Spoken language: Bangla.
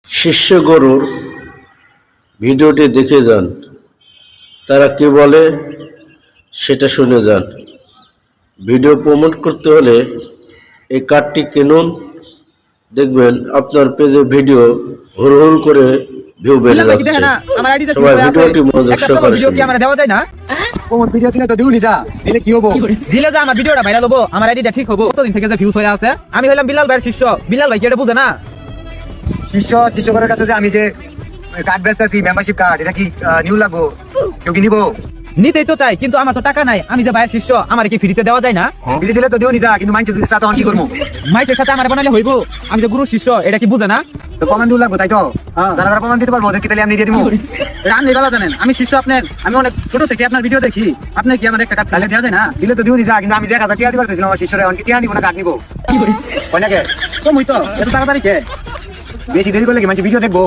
শিষ্য গরুর ভিডিওটি দেখে যান, তারা কি বলে সেটা শুনে যান। ভিডিও প্রমোট করতে হলে এই কার্ডটি কিনুন, দেখবেন আপনার পেজে ভিডিও হুড় করে ভিউ বেড়ে যাচ্ছে। সবাই ভিডিওটি মনোযোগ সহকারে শুনুন। আমার দেওয়া যায় না কোন ভিডিও দিলে তো দিউনি যা দিলে কি হবো, দিলে যা আমার ভিডিওটা ভাইরাল হবো, আমার আইডিটা ঠিক হবো। কতদিন থেকে যে ভিউজ হয়ে আছে, আমি হইলাম বিলাল ভাইয়ের শিষ্য। বিলাল ভাই কি এটা বুঝে না? শিষ্য করার কাছে যে আমি যে কার্ড বেচতেছি, মেম্বারশিপ কার্ড, এটা কি নিউ লাগবো? কেউ কি নিবো? নিতেই তো চাই, কিন্তু আমার তো টাকা নাই। আমি যে ভাইয়ের শিষ্য, আমার কি ফ্রিতে দেওয়া যায় না? ফ্রি দিলে তো দিউনি যা, কিন্তু মাইন্সের যদি সাথে কি করবো? মাইন্সের সাথে আমার বানাইলে হইবো? আমি যে গুরু শিষ্য, এটা কি বুঝে না? তো প্রমাণ দিউ লাগবো, তাই তো? যারা যারা প্রমাণ দিতে পারবো ওদেরকে তাহলে আমি দিয়ে দিব। আপনি ভালো জানেন আমি শিষ্য আপনার, আমি অনেক ছোট থেকে আপনার ভিডিও দেখি। আপনি কি আমার একটা কার্ড তাহলে দেওয়া যায় না? দিলে তো দিউনি যা, কিন্তু আমি যে 1000 টাকা দিতে পারতেছিলাম আমার শিষ্যরা, অনেক টাকা নিব না, কার্ড নিবো। কই নাকি? তো মুই তো এত তাড়াতাড়ি কে? বেশি দেরি করলে কি মানুষ ভিডিও দেখবো?